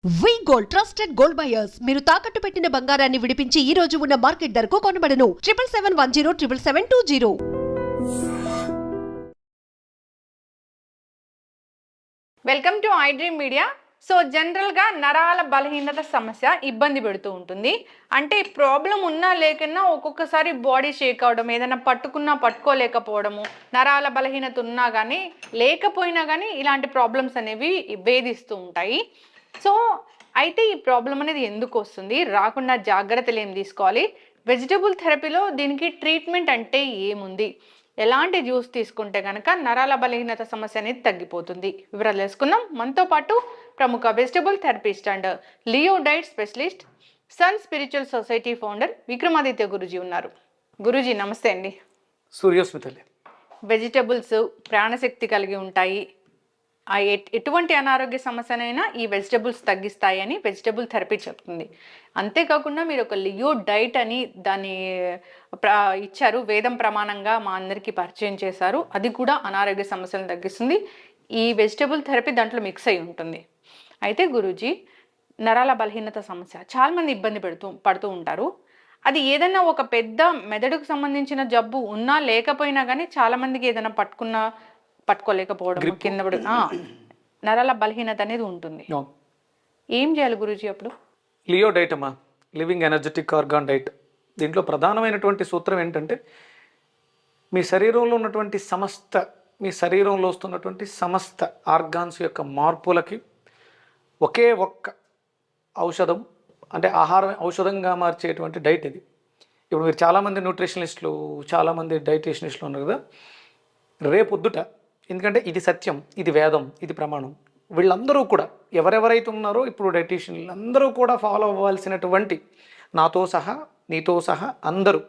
వి gold trusted gold buyers మీరు తాకట్టు పెట్టిన బంగారాన్ని విడిపించి ఈ రోజు ఉన్న మార్కెట్ ధరకు కొనబడను 7771077720. Welcome to I dream media. So జనరల్గా నరాల బలహీనత సమస్య ఇబ్బంది పెడుతూ ఉంటుంది. అంటే ప్రాబ్లం ఉన్నా లేకున్నా ఒక్కొక్కసారి బాడీ షేక్ అవడం, ఏదైనా పట్టుకున్నా పట్టుకోలేకపోవడము, నరాల బలహీనత ఉన్నా కానీ లేకపోయినా కానీ ఇలాంటి ప్రాబ్లమ్స్ అనేవి వేధిస్తూ ఉంటాయి. సో అయితే ఈ ప్రాబ్లం అనేది ఎందుకు వస్తుంది, రాకుండా జాగ్రత్తలు ఏం తీసుకోవాలి, వెజిటబుల్ థెరపీలో దీనికి ట్రీట్మెంట్ అంటే ఏముంది, ఎలాంటి జ్యూస్ తీసుకుంటే కనుక నరాల బలహీనత సమస్య అనేది తగ్గిపోతుంది, వివరాలు తెలుసుకుందాం. మనతో పాటు ప్రముఖ vegetable therapist and leo diet specialist, sun spiritual society founder Vikramaditya Guruji ఉన్నారు. గురూజీ నమస్తే అండి. సూర్యోస్మితలే. వెజిటబుల్స్ ప్రాణశక్తి కలిగి ఉంటాయి, ఎటువంటి అనారోగ్య సమస్యనైనా ఈ వెజిటబుల్స్ తగ్గిస్తాయి అని వెజిటబుల్ థెరపీ చెప్తుంది. అంతేకాకుండా మీరు ఒక లియో డైట్ అని దాన్ని ఇచ్చారు, వేదం ప్రమాణంగా మా అందరికీ పరిచయం చేశారు. అది కూడా అనారోగ్య సమస్యలను తగ్గిస్తుంది. ఈ వెజిటబుల్ థెరపీ దాంట్లో మిక్స్ అయి ఉంటుంది. అయితే గురూజీ, నరాల బలహీనత సమస్య చాలామంది ఇబ్బంది పడుతూ ఉంటారు. అది ఏదైనా ఒక పెద్ద మెదడుకు సంబంధించిన జబ్బు ఉన్నా లేకపోయినా కానీ చాలామందికి ఏదైనా పట్టుకోలేకపోవడం, కింద పడి నరాల బలహీనత అనేది ఉంటుంది. ఏం చేయాలి గురూజీ అప్పుడు? లియో డైట్ అమ్మా, లివింగ్ ఎనర్జెటిక్ ఆర్గాన్ డైట్. దీంట్లో ప్రధానమైనటువంటి సూత్రం ఏంటంటే, మీ శరీరంలో ఉన్నటువంటి మీ శరీరంలో వస్తున్నటువంటి సమస్త ఆర్గాన్స్ యొక్క మార్పులకి ఒకే ఒక్క ఔషధం, అంటే ఆహారం ఔషధంగా మార్చేటువంటి డైట్ ఇది. ఇప్పుడు మీరు చాలామంది న్యూట్రిషనిస్టులు, చాలామంది డైటీషనిస్టులు ఉన్నారు కదా, రేపొద్దుట, ఎందుకంటే ఇది సత్యం, ఇది వేదం, ఇది ప్రమాణం, వీళ్ళందరూ కూడా ఎవరెవరైతే ఉన్నారో ఇప్పుడు డైటీషియన్లు అందరూ కూడా ఫాలో అవ్వాల్సినటువంటి, నాతో సహా నీతో సహా అందరూ,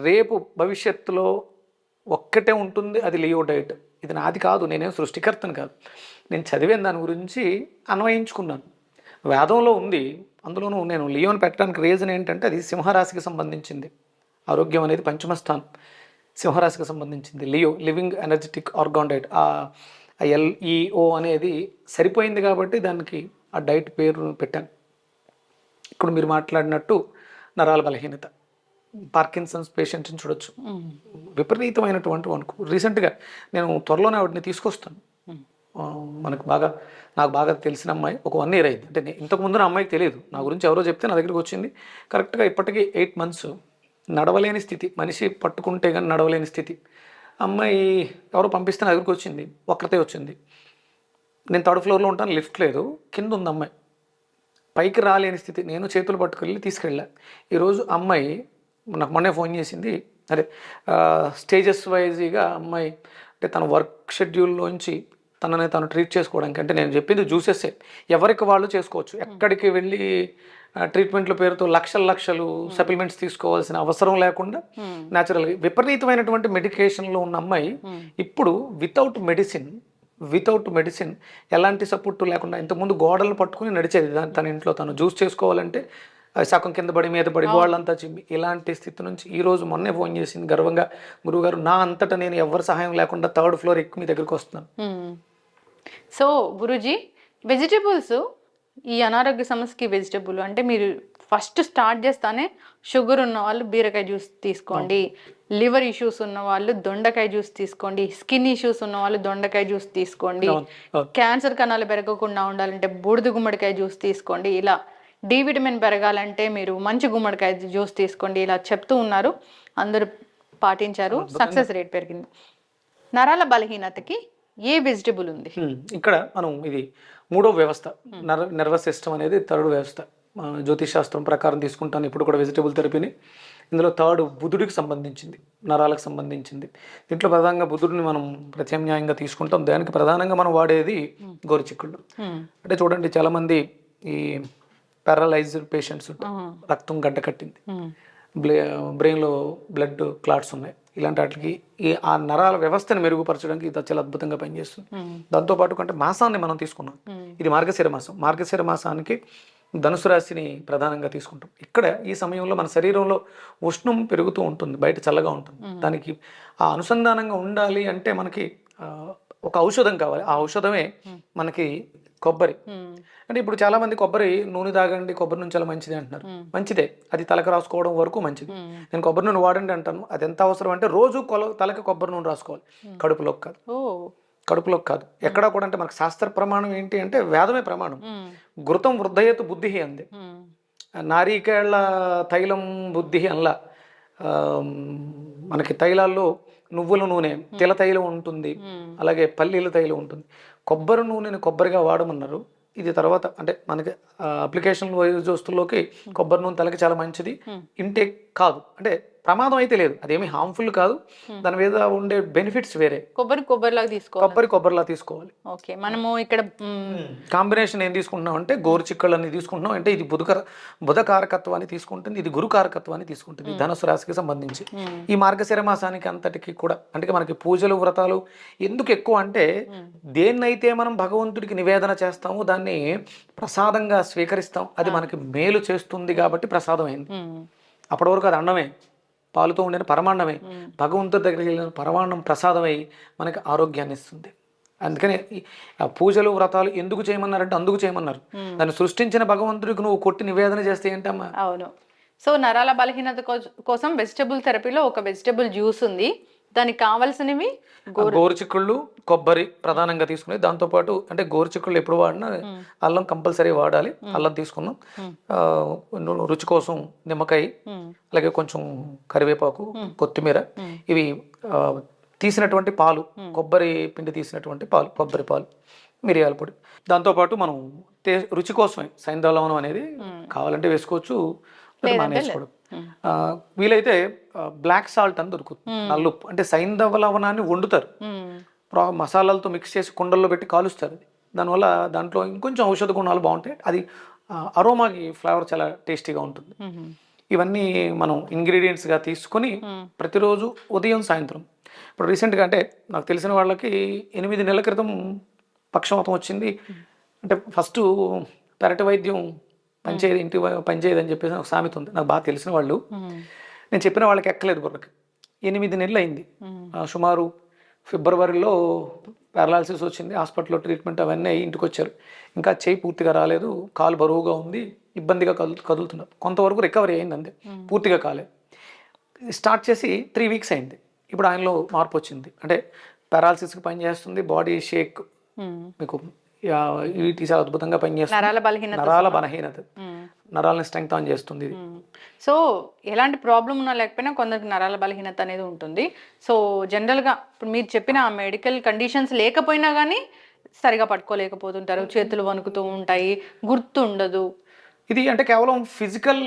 రేపు భవిష్యత్తులో ఒక్కటే ఉంటుంది, అది లియో డైట్. ఇది నాది కాదు, నేనేం సృష్టికర్తను కాదు, నేను చదివాను, దాని గురించి అన్వయించుకున్నాను. వేదంలో ఉంది. అందులోనూ నేను లియోని పెట్టడానికి రీజన్ ఏంటంటే, అది సింహరాశికి సంబంధించింది. ఆరోగ్యం అనేది పంచమ స్థానం, సింహరాశికి సంబంధించింది. Leo, living energetic organ diet. ఆ LEO అనేది సరిపోయింది కాబట్టి దానికి ఆ డైట్ పేరు పెట్టాను. ఇప్పుడు మీరు మాట్లాడినట్టు నరాల బలహీనత, పార్కిన్సన్స్ పేషెంట్ని చూడొచ్చు, విపరీతమైనటువంటి వణుకు. రీసెంట్గా నేను త్వరలోనే ఆవిడని తీసుకొస్తాను. నాకు బాగా తెలిసిన అమ్మాయి, ఒక 1 year అయింది. అంటే ఇంతకుముందు నా అమ్మాయికి తెలియదు, నా గురించి ఎవరో చెప్తే నా దగ్గరికి వచ్చింది. కరెక్ట్గా ఇప్పటికీ 8 months. నడవలేని స్థితి, మనిషి పట్టుకుంటే కానీ నడవలేని స్థితి. అమ్మాయి ఎవరో పంపిస్తే నా దగ్గరికి వచ్చింది, ఒక్కతే వచ్చింది. నేను 3rd floorలో ఉంటాను, లిఫ్ట్ లేదు, కింద ఉంది అమ్మాయి, పైకి రాలేని స్థితి. నేను చేతులు పట్టుకెళ్ళి తీసుకెళ్ళా. ఈరోజు అమ్మాయి నాకు మొన్నే ఫోన్ చేసింది. అదే స్టేజెస్ వైజ్గా అమ్మాయి, అంటే తన వర్క్ షెడ్యూల్లోంచి తనని తను ట్రీట్ చేసుకోవడానికి, అంటే నేను చెప్పింది జ్యూసెస్సే, ఎవరికి వాళ్ళు చేసుకోవచ్చు. ఎక్కడికి వెళ్ళి ట్రీట్మెంట్ల పేరుతో లక్షలు సప్లిమెంట్స్ తీసుకోవాల్సిన అవసరం లేకుండా న్యాచురల్గా విపరీతమైనటువంటి మెడికేషన్లో ఉన్న అమ్మాయి ఇప్పుడు వితౌట్ మెడిసిన్ ఎలాంటి సపోర్ట్ లేకుండా, ఇంతకుముందు గోడలను పట్టుకుని నడిచేది. తన ఇంట్లో తను జ్యూస్ చేసుకోవాలంటే సగం కింద పడి మీద పడి గోడలంతా చిమ్మి, ఇలాంటి స్థితి నుంచి ఈరోజు మొన్నే ఫోన్ చేసింది గర్వంగా, గురువుగారు నా అంతటా నేను ఎవరి సహాయం లేకుండా 3rd floor ఎక్కి మీ దగ్గరికి వస్తున్నాను. సో గురూజీ, వెజిటబుల్స్ ఈ అనారోగ్య సమస్యకి వెజిటబుల్ అంటే, మీరు ఫస్ట్ స్టార్ట్ చేస్తానే షుగర్ ఉన్న వాళ్ళు బీరకాయ జ్యూస్ తీసుకోండి, లివర్ ఇష్యూస్ ఉన్న వాళ్ళు దొండకాయ జ్యూస్ తీసుకోండి, స్కిన్ ఇష్యూస్ ఉన్న వాళ్ళు దొండకాయ జ్యూస్ తీసుకోండి, క్యాన్సర్ కణాలు పెరగకుండా ఉండాలంటే బూడిద గుమ్మడికాయ జ్యూస్ తీసుకోండి, ఇలా డి విటమిన్ పెరగాలంటే మీరు మంచి గుమ్మడికాయ జ్యూస్ తీసుకోండి, ఇలా చెప్తూ ఉన్నారు. అందరూ పాటించారు, సక్సెస్ రేట్ పెరిగింది. నరాల బలహీనతకి ఏ వెజిటబుల్ ఉంది? ఇక్కడ మనం ఇది 3వ వ్యవస్థ, నర్వస్ సిస్టమ్ అనేది 3rd వ్యవస్థ. జ్యోతిష్ శాస్త్రం ప్రకారం తీసుకుంటాను ఇప్పుడు కూడా వెజిటబుల్ థెరపీని. ఇందులో 3rd బుధుడికి సంబంధించింది, నరాలకు సంబంధించింది. దీంట్లో ప్రధానంగా బుధుడిని మనం ప్రత్యామ్నాయంగా తీసుకుంటాం. దానికి ప్రధానంగా మనం వాడేది గోరుచిక్కుళ్ళు. అంటే చూడండి, చాలామంది ఈ పారలైజ్డ్ పేషెంట్స్ ఉంటారు, రక్తం గడ్డ కట్టింది, బ్రెయిన్లో బ్లడ్ క్లాట్స్ ఉన్నాయి, ఇలాంటి వాటికి ఆ నరాల వ్యవస్థను మెరుగుపరచడానికి ఇది చాలా అద్భుతంగా పనిచేస్తుంది. దాంతోపాటు కంటే మాసాన్ని మనం తీసుకున్నాం, ఇది మార్గశిర మాసం. మార్గశిర మాసానికి ధనుసు రాశిని ప్రధానంగా తీసుకుంటాం. ఇక్కడ ఈ సమయంలో మన శరీరంలో ఉష్ణం పెరుగుతూ ఉంటుంది, బయట చల్లగా ఉంటుంది. దానికి ఆ అనుసంధానంగా ఉండాలి అంటే మనకి ఒక ఔషధం కావాలి. ఆ ఔషధమే మనకి కొబ్బరి అంటే ఇప్పుడు చాలా మంది కొబ్బరి నూనె తాగండి, కొబ్బరి నూనె చాలా మంచిది అంటున్నారు. మంచిదే, అది తలకు రాసుకోవడం వరకు మంచిది. నేను కొబ్బరి నూనె వాడండి అంటాను. అది ఎంత అవసరం అంటే రోజు తలకి కొబ్బరి నూనె రాసుకోవాలి, కడుపులోకి కాదు. కడుపులోకి కాదు, ఎక్కడా కూడా. అంటే మనకు శాస్త్ర ప్రమాణం ఏంటి అంటే వేదమే ప్రమాణం. ఘృతం వృద్ధయతు బుద్ధి అంది, నారీకేళ్ల తైలం బుద్ధి అల్లా. మనకి తైలాల్లో నువ్వుల నూనె, తిల తైలం ఉంటుంది, అలాగే పల్లీల తైలం ఉంటుంది. కొబ్బరి నూనెని కొబ్బరిగా వాడమన్నారు. ఇది తర్వాత అంటే మనకి అప్లికేషన్ వస్తువుల్లోకి కొబ్బరి నూనె తలకి చాలా మంచిది. ఇంటేక్ కాదు అంటే ప్రమాదం అయితే లేదు, అదేమి హార్మ్ఫుల్ కాదు. దాని మీద ఉండే బెనిఫిట్స్ వేరే. కొబ్బరిలా తీసుకోవాలి. ఓకే, మనము ఇక్కడ కాంబినేషన్ ఏం తీసుకుంటున్నాం అంటే గోరుచిక్కళ్ళని తీసుకుంటున్నాం. అంటే ఇది బుధ కారకత్వాన్ని తీసుకుంటుంది, ఇది గురు కారకత్వాన్ని తీసుకుంటుంది ధనుసు రాశికి సంబంధించి. ఈ మార్గశిర మాసానికి అంతటికి కూడా అంటే మనకి పూజలు వ్రతాలు ఎందుకు ఎక్కువ అంటే దేన్నైతే మనం భగవంతుడికి నివేదన చేస్తామో దాన్ని ప్రసాదంగా స్వీకరిస్తాం, అది మనకి మేలు చేస్తుంది కాబట్టి ప్రసాదం అయింది. అప్పటి వరకు అది అన్నమే, పాలుతో ఉండిన పరమాన్నమే. భగవంతుడి దగ్గరికి వెళ్ళిన పరమాన్నం ప్రసాదమై మనకి ఆరోగ్యాన్ని ఇస్తుంది. అందుకని పూజలు వ్రతాలు ఎందుకు చేయమన్నారంటే అందుకు చేయమన్నారు. దాన్ని సృష్టించిన భగవంతుడికి నువ్వు కొట్టి నివేదన చేస్తే ఏంటమ్మా? అవును. సో నరాల బలహీనత కోసం వెజిటబుల్ థెరపీలో ఒక వెజిటబుల్ జ్యూస్ ఉంది, దానికి కావాల్సినవి గోరుచిక్కుళ్ళు, కొబ్బరి ప్రధానంగా తీసుకునేది. దాంతోపాటు అంటే గోరుచిక్కుళ్ళు ఎప్పుడు వాడినా అల్లం కంపల్సరీ వాడాలి. అల్లం తీసుకున్నాం, రుచి కోసం నిమ్మకాయ, అలాగే కొంచెం కరివేపాకు, కొత్తిమీర, ఇవి తీసినటువంటి పాలు, కొబ్బరి పిండి తీసినటువంటి పాలు, కొబ్బరి పాలు, మిరియాల పొడి. దాంతోపాటు మనం రుచి కోసమే సైంధవ లవణం అనేది కావాలంటే వేసుకోవచ్చు, మానేసుకోవడం. వీలైతే బ్లాక్ సాల్ట్ అని దొరుకుతుంది, నల్లుప్పు. అంటే సైంధవ లవణాన్ని వండుతారు, మసాలాలతో మిక్స్ చేసి కుండల్లో పెట్టి కాలుస్తారు. దానివల్ల దాంట్లో ఇంకొంచెం ఔషధ గుణాలు బాగుంటాయి. అది అరోమాకి ఫ్లేవర్ చాలా టేస్టీగా ఉంటుంది. ఇవన్నీ మనం ఇంగ్రీడియంట్స్గా తీసుకొని ప్రతిరోజు ఉదయం సాయంత్రం. ఇప్పుడు రీసెంట్గా అంటే నాకు తెలిసిన వాళ్ళకి 8 నెలల క్రితం పక్షవాతం వచ్చింది. అంటే ఫస్ట్ పెరటి వైద్యం పనిచేయదు, ఇంటి పనిచేయదు అని చెప్పేసి ఒక సామెత ఉంది. నాకు బాగా తెలిసిన వాళ్ళు, నేను చెప్పిన వాళ్ళకి ఎక్కలేదు బుర్రకి. 8 నెలలు అయింది. సుమారు ఫిబ్రవరిలో పారాలసిస్ వచ్చింది, హాస్పిటల్లో ట్రీట్మెంట్ అవన్నీ అయ్యి ఇంటికి వచ్చారు. ఇంకా చేయి పూర్తిగా రాలేదు, కాలు బరువుగా ఉంది, ఇబ్బందిగా కదులుతున్నారు. కొంతవరకు రికవరీ అయింది, అంతే, పూర్తిగా కాలేదు. స్టార్ట్ చేసి 3 వీక్స్ అయింది. ఇప్పుడు ఆయనలో మార్పు వచ్చింది. అంటే పారాలసిస్కి పనిచేస్తుంది, బాడీ షేక్, మీకు ఇది చాలా అద్భుతంగా పనిచేస్తుంది. నరాల బలహీనత, నరాలను స్ట్రెంగ్త్ ఆన్ చేస్తుంది ఇది. సో ఎలాంటి ప్రాబ్లం ఉన్నా లేకపోయినా కొందరికి నరాల బలహీనత అనేది ఉంటుంది. సో జనరల్గా ఇప్పుడు మీరు చెప్పిన మెడికల్ కండిషన్స్ లేకపోయినా కానీ సరిగా పట్టుకోలేకపోతుంటారు, చేతులు వణుకుతూ ఉంటాయి, గుర్తు ఉండదు. ఇది అంటే కేవలం ఫిజికల్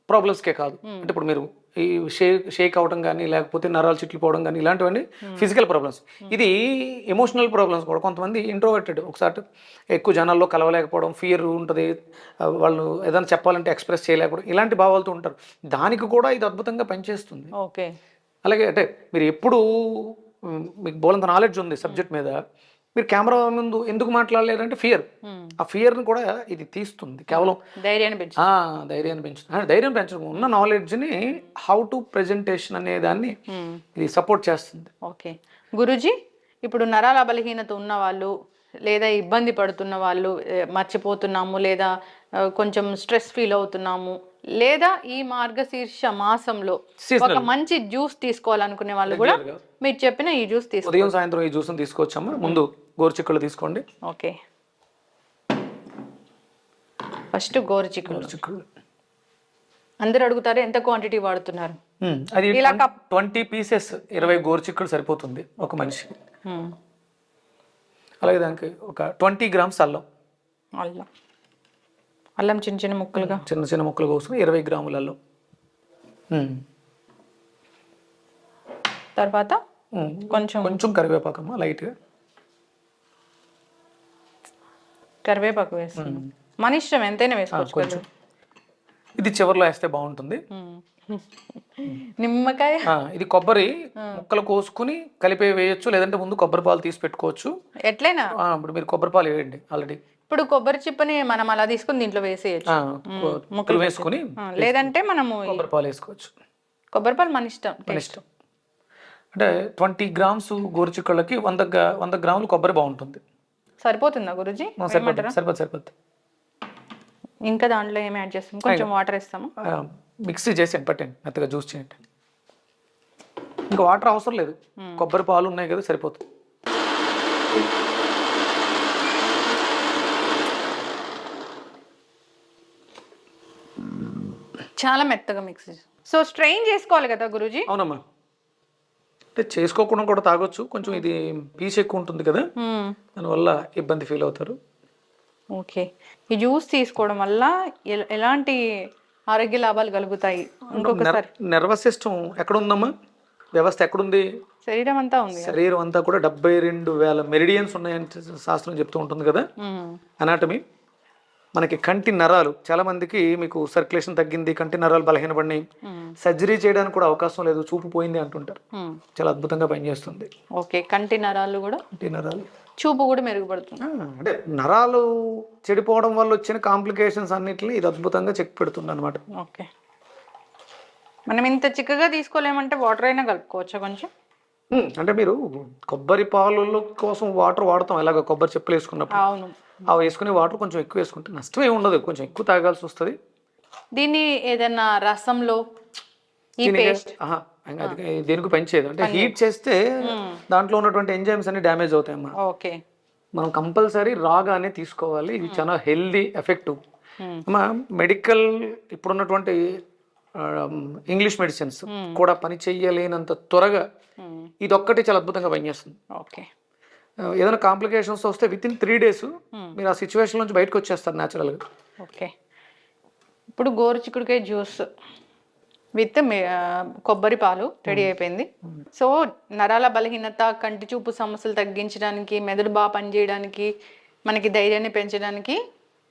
ప్రాబ్లమ్స్కే కాదు. అంటే ఇప్పుడు మీరు ఈ షేక్ అవడం కానీ లేకపోతే నరాలు చిట్లిపోవడం కానీ ఇలాంటివన్నీ ఫిజికల్ ప్రాబ్లమ్స్. ఇది ఎమోషనల్ ప్రాబ్లమ్స్ కూడా. కొంతమంది ఇంట్రోవర్టెడ్, ఒకసారి ఎక్కువ జనాల్లో కలవలేకపోవడం, ఫియర్ ఉంటుంది, వాళ్ళు ఏదైనా చెప్పాలంటే ఎక్స్ప్రెస్ చేయలేకపోవడం, ఇలాంటి భావాలతో ఉంటారు. దానికి కూడా ఇది అద్భుతంగా పనిచేస్తుంది. ఓకే, అలాగే అంటే మీరు ఎప్పుడు మీకు బోలంత నాలెడ్జ్ ఉంది సబ్జెక్ట్ మీద, మీరు కెమెరా ముందు ఎందుకు మాట్లాడలేదంటే ఫియర్. ఆ ఫియర్ని కూడా ఇది తీస్తుంది, కేవలం ధైర్యాన్ని పెంచుతుంది. ధైర్యం పెంచడం, ఉన్న నాలెడ్జ్ని హౌ టు ప్రెజెంటేషన్ అనే దాన్ని ఇది సపోర్ట్ చేస్తుంది. ఓకే గురూజీ, ఇప్పుడు నరాల బలహీనత ఉన్న వాళ్ళు లేదా ఇబ్బంది పడుతున్న వాళ్ళు, మర్చిపోతున్నాము లేదా కొంచెం స్ట్రెస్ ఫీల్ అవుతున్నాము, లేదా ఈ మార్గశీర్ష మాసంలో ఒక మంచి జ్యూస్ తీసుకోవాలనుకునే వాళ్ళు కూడా మీరు చెప్పిన ఈ జ్యూస్ తీసుకో, ఉదయం సాయంత్రం ఈ జ్యూస్ తీసుకోవచ్చమ్మా. ముందు గోరుచిక్కుళ్ళు తీసుకోండి. ఓకే, ఫస్ట్ గోరుచిక్కుళ్ళు. అందరు అడుగుతారు ఎంత క్వాంటిటీ వాడుతున్నారు? అది 20 పీసెస్, 20 గోరుచిక్కుళ్ళు సరిపోతుంది ఒక మనిషికి. అలాగే దానికి ఒక 20 గ్రామ్స్ అల్లం, అల్లం చిన్న చిన్న ముక్కలుగా, చిన్న ముక్కలు కోసం 20 గ్రాముల అల్లం. తర్వాత కొంచెం కరివేపాకు అమ్మా, లైట్గా కరివేపాకు వేస్తాం. మన ఇష్టం, ఎంతైనా వేసుకోవచ్చు. ఇది చివరిలో వేస్తే బాగుంటుంది. నిమ్మకాయ, ఇది కొబ్బరి ముక్కలు కోసుకుని కలిపి వేయొచ్చు, లేదంటే ముందు కొబ్బరి పాలు తీసి పెట్టుకోవచ్చు, ఎట్లయినా. ఇప్పుడు మీరు కొబ్బరి పాలు వేయండి ఆల్రెడీ. ఇప్పుడు కొబ్బరి చిప్పని మనం అలా తీసుకుని దీంట్లో వేసేయచ్చు, ముక్కలు వేసుకుని, లేదంటే మనము కొబ్బరి పాలు వేసుకోవచ్చు. కొబ్బరి పాలు మన ఇష్టం. అంటే 20 గ్రామ్స్ గోరుచిక్కుళ్ళకి 100 గ్రాములు కొబ్బరి బాగుంటుంది. సరిపోతుందా గురుజీ? సరిపోతుంది సరిపోతుంది సరిపోతుంది. ఇంకా దాంట్లో ఏమి యాడ్ చేస్తాం? కొంచెం వాటర్ ఇస్తాము. మిక్సీ చేసి పట్టండి, మెత్తగా జ్యూస్ చేయండి. ఇంకా వాటర్ అవసరం లేదు, కొబ్బరి పాలు ఉన్నాయి కదా సరిపోతుంది. చాలా మెత్తగా మిక్స్. సో స్ట్రెయిన్ చేసుకోవాలి కదా గురూజీ? అవునమ్మా, అంటే చేసుకోకుండా కూడా తాగొచ్చు. కొంచెం ఇది పీస్ ఎక్కువ ఉంటుంది కదా, దానివల్ల ఇబ్బంది ఫీల్ అవుతారు. ఓకే, ఈ జ్యూస్ తీసుకోవడం వల్ల ఎలాంటి ఆరోగ్య లాభాలు కలుగుతాయి? ఇంకొకసారి, నర్వస్ సిస్టమ్ ఎక్కడ ఉందమ్మా? వ్యవస్థ ఎక్కడుంది? శరీరం అంతా ఉంది. శరీరం అంతా కూడా 72,000 మెరిడియన్స్ ఉన్నాయని శాస్త్రం చెప్తూ ఉంటుంది కదా, అనాటమీ. మనకి కంటి నరాలు, చాలా మందికి మీకు సర్క్యులేషన్ తగ్గింది, కంటి నరాలు బలహీనపడినాయి, సర్జరీ చేయడానికి కూడా అవకాశం లేదు, చూపు పోయింది అంటుంటారు. చాలా అద్భుతంగా పనిచేస్తుంది. ఓకే, కంటి నరాలు కూడా, కంటి నరాలు, చూపు కూడా మెరుగుపడుతుంది. అంటే నరాలు చెడిపోవడం వల్ల వచ్చిన కాంప్లికేషన్స్ అన్నిటిని ఇది అద్భుతంగా చెక్ పెడుతుంది అనమాట. ఓకే, మనం ఇంత చిక్కగా తీసుకోలేమంటే వాటర్ అయినా కలుపుకోవచ్చా కొంచెం? అంటే మీరు కొబ్బరి పాలు కోసం వాటర్ వాడతాం, ఎలాగ కొబ్బరి చెప్పులు వేసుకున్నప్పుడు. అవును, అవి వేసుకునే వాటర్ కొంచెం ఎక్కువ వేసుకుంటే నష్టం ఏమి ఉండదు, కొంచెం ఎక్కువ తాగాల్సి వస్తుంది. దీన్ని ఏదైనా రసంలో దేనికి పనిచేయదు, అంటే హీట్ చేస్తే దాంట్లో ఉన్నటువంటి ఎంజైమ్స్ అన్ని డ్యామేజ్ అవుతాయమ్మా. ఓకే, మనం కంపల్సరీ రాగానే తీసుకోవాలి, ఇది చాలా హెల్దీ ఎఫెక్టివ్. అమ్మా, మెడికల్ ఇప్పుడున్నటువంటి ఇంగ్లీష్ మెడిసిన్స్ కూడా పని చెయ్యలేనంత త్వరగా ఇది ఒక్కటి చాలా అద్భుతంగా పనిచేస్తుంది. ఓకే, ఏదైనా కాంప్లికేషన్స్ వస్తే విత్ ఇన్ 3 days మీరు ఆ సిచ్యువేషన్ నుంచి బయటకు వచ్చేస్తారు న్యాచురల్గా. ఓకే, ఇప్పుడు గోరుచిక్కుడుకాయ జ్యూస్ విత్ కొబ్బరి పాలు రెడీ అయిపోయింది. సో నరాల బలహీనత, కంటి చూపు సమస్యలు తగ్గించడానికి, మెదడు బాగా పనిచేయడానికి, మనకి ధైర్యాన్ని పెంచడానికి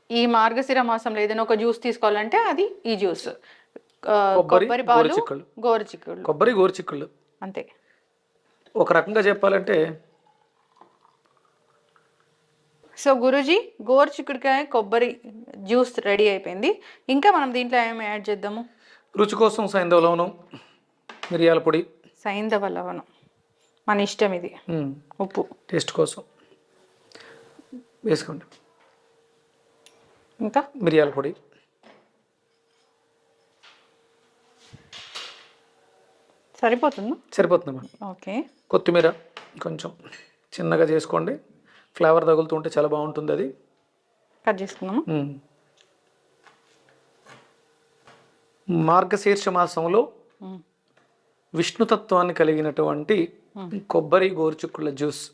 ఈ మార్గశిర మాసంలో ఏదైనా ఒక జ్యూస్ తీసుకోవాలంటే అది ఈ జ్యూస్. కొబ్బరి పాలు, గోరుచిక్కుడు, కొబ్బరి గోరుచిక్కుళ్ళు అంతే. ఒక రకంగా చెప్పాలంటే, సో గురూజీ, గోరుచిక్కుడుకాయ కొబ్బరి జ్యూస్ రెడీ అయిపోయింది. ఇంకా మనం దీంట్లో ఏమి యాడ్ చేద్దాము? రుచి కోసం సైంధవ లవణం, మిరియాల పొడి. సైంధవ లవణం మన ఇష్టం, ఇది ఉప్పు టేస్ట్ కోసం వేసుకోండి. ఇంకా మిరియాల పొడి, సరిపోతుందా? సరిపోతుందమ్మా. ఓకే, కొత్తిమీర కొంచెం చిన్నగా చేసుకోండి, ఫ్లేవర్ తగులుతుంటే చాలా బాగుంటుంది. అది కట్ చేసుకున్నాము. మార్గశీర్ష మాసంలో విష్ణుతత్వాన్ని కలిగినటువంటి కొబ్బరి గోరుచిక్కుళ్ళ జ్యూస్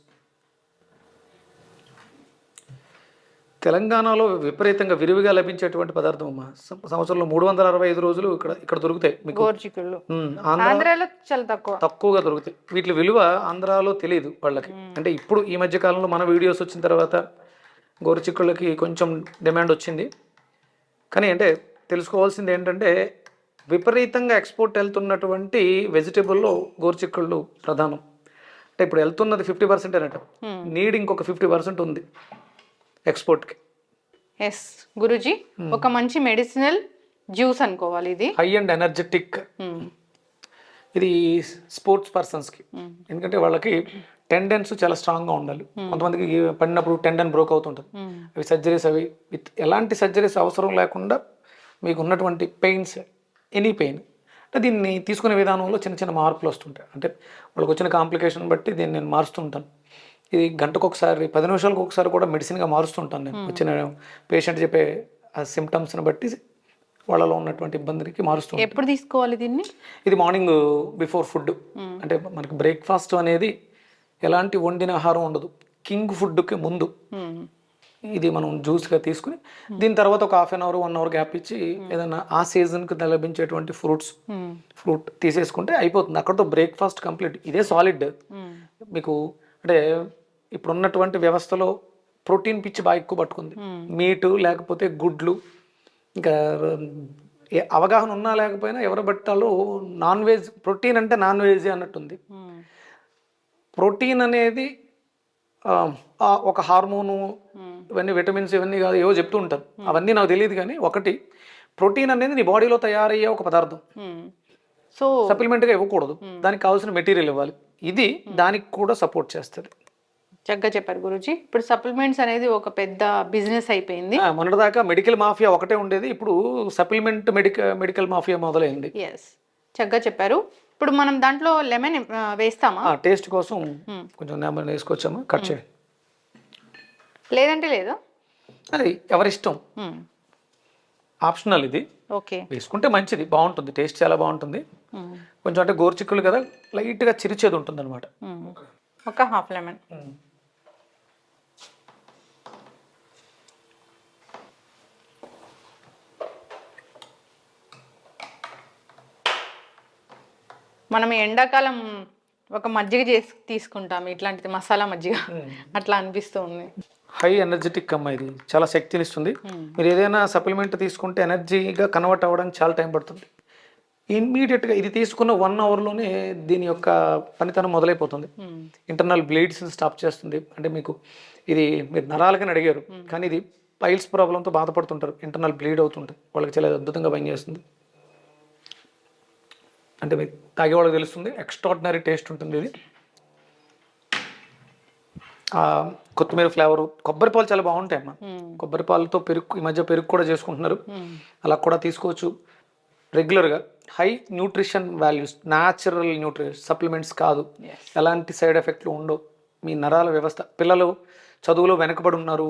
తెలంగాణలో విపరీతంగా విరివిగా లభించేటువంటి పదార్థం అమ్మా. సంవత్సరంలో 365 రోజులు ఇక్కడ దొరుకుతాయి మీకు గోరుచిక్కుళ్ళు. ఆంధ్రాలో చాలా తక్కువగా దొరుకుతాయి. వీటి విలువ ఆంధ్రాలో తెలియదు వాళ్ళకి. అంటే ఇప్పుడు ఈ మధ్య కాలంలో మన వీడియోస్ వచ్చిన తర్వాత గోరుచిక్కుళ్ళకి కొంచెం డిమాండ్ వచ్చింది. కానీ అంటే తెలుసుకోవాల్సింది ఏంటంటే, విపరీతంగా ఎక్స్పోర్ట్ వెళ్తున్నటువంటి వెజిటేబుల్లో గోరుచిక్కుళ్ళు ప్రధానం. అంటే ఇప్పుడు వెళ్తున్నది 50% అన్నట్టు, నీడ్ ఇంకొక 50% ఉంది ఎక్స్పోర్ట్కి. ఎస్ గురూజీ, ఒక మంచి మెడిసినల్ జ్యూస్ అనుకోవాలి ఇది. High and energetic. ఇది స్పోర్ట్స్ పర్సన్స్కి, ఎందుకంటే వాళ్ళకి టెండెన్స్ చాలా స్ట్రాంగ్గా ఉండాలి. కొంతమందికి పడినప్పుడు టెండెన్ బ్రోక్ అవుతుంటుంది. అవి సర్జరీస్, అవి విత్ ఎలాంటి సర్జరీస్ అవసరం లేకుండా మీకు ఉన్నటువంటి పెయిన్స్, ఎనీ పెయిన్, అంటే దీన్ని తీసుకునే విధానంలో చిన్న చిన్న మార్పులు వస్తుంటాయి. అంటే వాళ్ళకి వచ్చిన కాంప్లికేషన్ బట్టి దీన్ని నేను మారుస్తుంటాను. ఇది గంటకు ఒకసారి, 10 నిమిషాలకు ఒకసారి కూడా మెడిసిన్గా మారుస్తుంటాను నేను. వచ్చిన పేషెంట్ చెప్పే ఆ సిమ్టమ్స్ని బట్టి వాళ్ళలో ఉన్నటువంటి ఇబ్బందికి మారుస్తుంటాను. ఎప్పుడు తీసుకోవాలి దీన్ని? ఇది మార్నింగ్ బిఫోర్ ఫుడ్. అంటే మనకి బ్రేక్ఫాస్ట్ అనేది ఎలాంటి వండిన ఆహారం ఉండదు, కింగ్ ఫుడ్కి ముందు ఇది మనం జ్యూస్గా తీసుకుని, దీని తర్వాత ఒక 1/2 అవర్ 1 అవర్ గ్యాప్ ఇచ్చి ఏదైనా ఆ సీజన్కి లభించేటువంటి ఫ్రూట్ తీసేసుకుంటే అయిపోతుంది. అక్కడతో బ్రేక్ఫాస్ట్ కంప్లీట్. ఇదే సాలిడ్. మీకు అంటే ఇప్పుడు ఉన్నటువంటి వ్యవస్థలో ప్రోటీన్ పిచ్చి బాగా ఎక్కువ పట్టుకుంది. మీటు లేకపోతే గుడ్లు, ఇంకా అవగాహన ఉన్నా లేకపోయినా ఎవరి బట్టాలో నాన్ వెజ్, ప్రోటీన్ అంటే నాన్ వెజ్ అన్నట్టుంది. ప్రోటీన్ అనేది ఒక హార్మోను, ఇవన్నీ విటమిన్స్, ఇవన్నీ కాదు ఏవో చెప్తూ ఉంటారు, అవన్నీ నాకు తెలియదు. కానీ ఒకటి, ప్రోటీన్ అనేది నీ బాడీలో తయారయ్యే ఒక పదార్థం. సో సప్లిమెంట్గా ఇవ్వకూడదు, దానికి కావాల్సిన మెటీరియల్ ఇవ్వాలి. ఇది దానికి కూడా సపోర్ట్ చేస్తుంది. చక్కగా చెప్పారు గురూజీ. ఇప్పుడు సప్లిమెంట్స్ అనేది ఒక పెద్ద బిజినెస్ అయిపోయింది. మొన్నటిదాకా మెడికల్ మాఫియా ఒకటే ఉండేది, ఇప్పుడు సప్లిమెంట్ మెడికల్ మాఫియా మొదలైంది. ఎస్, చక్కగా చెప్పారు. ఇప్పుడు మనం దాంట్లో లెమన్ వేస్తామా? టేస్ట్ కోసం కొంచెం లెమన్ వేసుకొచ్చాము, కట్ చేయండి. లేదంటే లేదు, అది ఎవరిష్టం, ఆప్షనల్. ఇది ఓకే, వేసుకుంటే మంచిది, బాగుంటుంది, టేస్ట్ చాలా బాగుంటుంది. కొంచెం అంటే గోరుచిక్కులు కదా, లైట్గా చిరిచేది ఉంటుంది అనమాట. ఒక హాఫ్ లెమన్. మనం ఎండాకాలం ఒక మజ్జిగ చేసి తీసుకుంటాం, ఇట్లాంటిది మసాలా మజ్జిగ, అట్లా అనిపిస్తూ ఉంది. హై ఎనర్జెటిక్ అమ్మ, ఇది చాలా శక్తిని ఇస్తుంది. మీరు ఏదైనా సప్లిమెంట్ తీసుకుంటే ఎనర్జీగా కన్వర్ట్ అవ్వడానికి చాలా టైం పడుతుంది. ఇమ్మీడియట్గా ఇది తీసుకున్న 1 అవర్లోనే దీని యొక్క పనితనం మొదలైపోతుంది. ఇంటర్నల్ బ్లీడ్స్ స్టాప్ చేస్తుంది. అంటే మీకు ఇది మీరు నరాలకని అడిగారు, కానీ ఇది పైల్స్ ప్రాబ్లంతో బాధపడుతుంటారు, ఇంటర్నల్ బ్లీడ్ అవుతుంటుంది, వాళ్ళకి చాలా అద్భుతంగా పనిచేస్తుంది. అంటే మీకు తాగే వాళ్ళకి తెలుస్తుంది, ఎక్స్ట్రాడినరీ టేస్ట్ ఉంటుంది ఇది. కొత్తిమీర ఫ్లేవర్, కొబ్బరి పాలు చాలా బాగుంటాయి అమ్మా. కొబ్బరి పాలతో పెరుగు, ఈ మధ్య పెరుగు కూడా చేసుకుంటున్నారు, అలా కూడా తీసుకోవచ్చు రెగ్యులర్గా. High nutrition values, natural supplements కాదు, ఎలాంటి సైడ్ ఎఫెక్ట్లు ఉండవు. మీ నరాల వ్యవస్థ, పిల్లలు చదువులో వెనకబడి ఉన్నారు,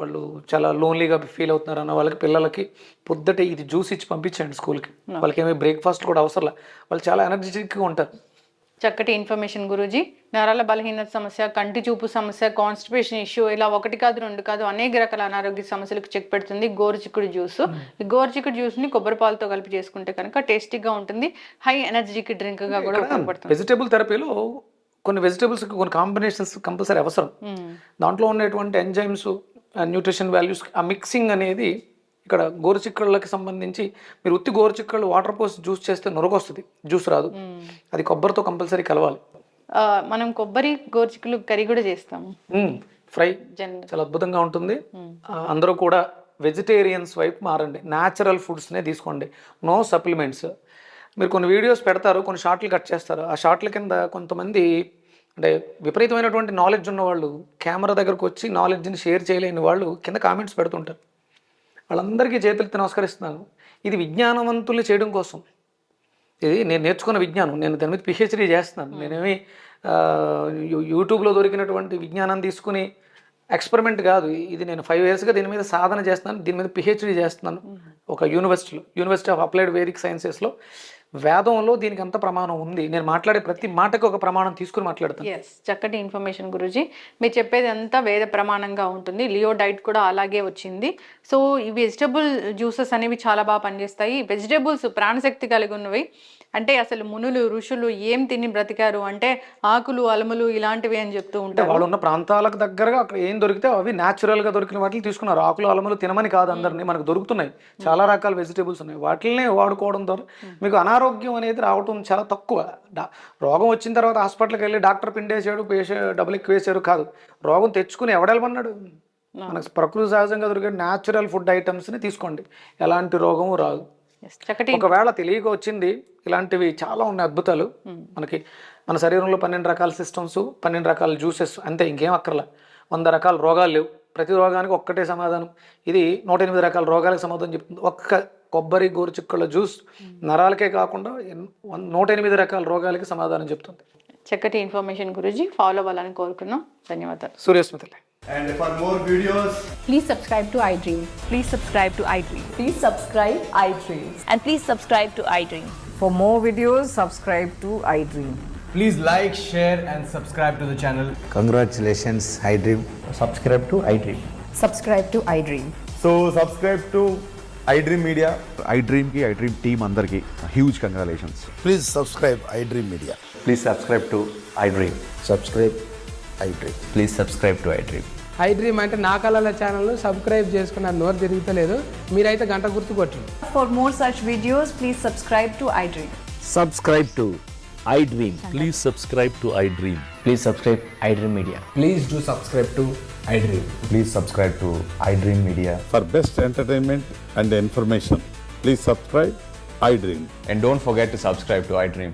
వాళ్ళు చాలా లోన్లీగా ఫీల్ అవుతున్నారు అన్న వాళ్ళకి, పిల్లలకి పొద్దుటే ఇది జ్యూస్ ఇచ్చి పంపించండి స్కూల్కి. వాళ్ళకి ఏమీ బ్రేక్ఫాస్ట్ కూడా అవసరం, వాళ్ళు చాలా ఎనర్జెటిక్గా ఉంటారు. చక్కటి ఇన్ఫర్మేషన్ గురూజీ. నరాల బలహీనత సమస్య, కంటి చూపు సమస్య, కాన్స్టిపేషన్ ఇష్యూ, ఇలా 1 కాదు 2 కాదు అనేక రకాల అనారోగ్య సమస్యలకు చెక్ పెడుతుంది గోరుచిక్కుడు జ్యూస్. ఈ గోరుచిక్కుడు జ్యూస్ని కొబ్బరి పాలతో కలిపి చేసుకుంటే కనుక టేస్టీగా ఉంటుంది, హై ఎనర్జీకి డ్రింక్గా కూడా ఉపయోగపడుతుంది. వెజిటేబుల్ థెరపీలో కొన్ని వెజిటేబుల్స్ కొన్ని కాంబినేషన్స్ కంపల్సరీ అవసరం. దాంట్లో ఉన్నటువంటి ఎంజైమ్స్, న్యూట్రిషన్ వాల్యూస్, ఆ మిక్సింగ్ అనేది ఇక్కడ గోరుచిక్కళ్ళకి సంబంధించి మీరు ఉత్తి గోరుచిక్కళ్ళు వాటర్ పోసి జ్యూస్ చేస్తే నొరగొస్తుంది, జ్యూస్ రాదు. అది కొబ్బరితో కంపల్సరీ కలవాలి. మనం కొబ్బరి గోరుచిక్కులు కర్రీ కూడా చేస్తాము, ఫ్రై చాలా అద్భుతంగా ఉంటుంది. అందరూ కూడా వెజిటేరియన్స్ వైపు మారండి, న్యాచురల్ ఫుడ్స్నే తీసుకోండి, నో సప్లిమెంట్స్. మీరు కొన్ని వీడియోస్ పెడతారు, కొన్ని షార్ట్లు కట్ చేస్తారు, ఆ షార్ట్ల కింద కొంతమంది అంటే విపరీతమైనటువంటి నాలెడ్జ్ ఉన్నవాళ్ళు కెమెరా దగ్గరకు వచ్చి నాలెడ్జ్ని షేర్ చేయలేని వాళ్ళు కింద కామెంట్స్ పెడుతుంటారు. వాళ్ళందరికీ చేతులెత్తి నమస్కరిస్తున్నాను. ఇది విజ్ఞానవంతుల్ని చేయడం కోసం, ఇది నేను నేర్చుకున్న విజ్ఞానం, నేను దాని మీద పిహెచ్డీ చేస్తున్నాను. నేనేమి యూట్యూబ్లో దొరికినటువంటి విజ్ఞానం తీసుకుని ఎక్స్పెరిమెంట్ కాదు ఇది. నేను 5 yearsగా దీని మీద సాధన చేస్తున్నాను, దీని మీద పిహెచ్డీ చేస్తున్నాను ఒక యూనివర్సిటీ ఆఫ్ అప్లైడ్ వేదిక్ సైన్సెస్లో. వేదంలో దీనికి అంత ప్రమాణం ఉంది. నేను మాట్లాడే ప్రతి మాటకు ఒక ప్రమాణం తీసుకుని మాట్లాడతాను. చక్కటి ఇన్ఫర్మేషన్ గురూజీ. మీరు చెప్పేది అంతా వేద ప్రమాణంగా ఉంటుంది. లియో డైట్ కూడా అలాగే వచ్చింది. సో ఈ వెజిటబుల్ జ్యూసెస్ అనేవి చాలా బాగా పనిచేస్తాయి. వెజిటబుల్స్ ప్రాణశక్తి కలిగి ఉన్నవి. అంటే అసలు మునులు ఋషులు ఏం తిని బ్రతికారు అంటే ఆకులు అలములు ఇలాంటివి అని చెప్తూ ఉంటారు. వాళ్ళు ఉన్న ప్రాంతాలకు దగ్గరగా అక్కడ ఏం దొరికితే అవి న్యాచురల్గా దొరికిన వాటిని తీసుకున్నారు. ఆకులు అలములు తినమని కాదు అందరినీ, మనకు దొరుకుతున్నాయి చాలా రకాల వెజిటేబుల్స్ ఉన్నాయి, వాటినే వాడుకోవడం ద్వారా మీకు అనారోగ్యం అనేది రావటం చాలా తక్కువ. రోగం వచ్చిన తర్వాత హాస్పిటల్కి వెళ్ళి డాక్టర్ పిండేసాడు, డబ్బులు ఎక్కువ వేసారు కాదు, రోగం తెచ్చుకుని ఎవడెళ్ళమన్నాడు. మనకు ప్రకృతి సహజంగా దొరికే న్యాచురల్ ఫుడ్ ఐటమ్స్ని తీసుకోండి, ఎలాంటి రోగము రాదు. ఒకవేళ తెలియక వచ్చింది, ఇలాంటివి చాలా ఉన్నాయి అద్భుతాలు మనకి. మన శరీరంలో 12 రకాల సిస్టమ్స్, 12 రకాల జ్యూసెస్ అంతే, ఇంకేం అక్కర్లా. 100 రకాల రోగాలు లేవు, ప్రతి రోగానికి ఒక్కటే సమాధానం. ఇది 108 రకాల రోగాలకు సమాధానం చెప్తుంది. ఒక్క కొబ్బరి గోరుచిక్కుళ్ళ జ్యూస్ నరాలకే కాకుండా 108 రకాల రోగాలకి సమాధానం చెప్తుంది. చక్కటి ఇన్ఫర్మేషన్ గురూజీ, ఫాలో అవ్వాలని కోరుకున్నాం. ధన్యవాదాలు. సూర్యస్మితలే. And for more videos, please subscribe to iDream. Please subscribe to iDream. Please subscribe iDream. And please subscribe to iDream. For more videos, subscribe to iDream. please like, share and subscribe to the channel. Congratulations, iDream. Subscribe to iDream. Subscribe to iDream. So subscribe to iDream Media. iDream ki iDream team andarki huge congratulations. Please subscribe iDream Media. Please subscribe to iDream. Subscribe iDream. Please subscribe to iDream. iDream అంటే నా కళల ఛానల్ను subscribe చేసుకున్నారు, నోరు తిరుగుతలేదు, మీరైతే గంట గుర్తు కొట్టండి. For more such videos, please subscribe to iDream. Subscribe to iDream. Please subscribe to iDream. Please subscribe iDream Media. Please do subscribe to iDream. Please subscribe to iDream Media. For best entertainment and information, please subscribe iDream. And don't forget to subscribe to iDream.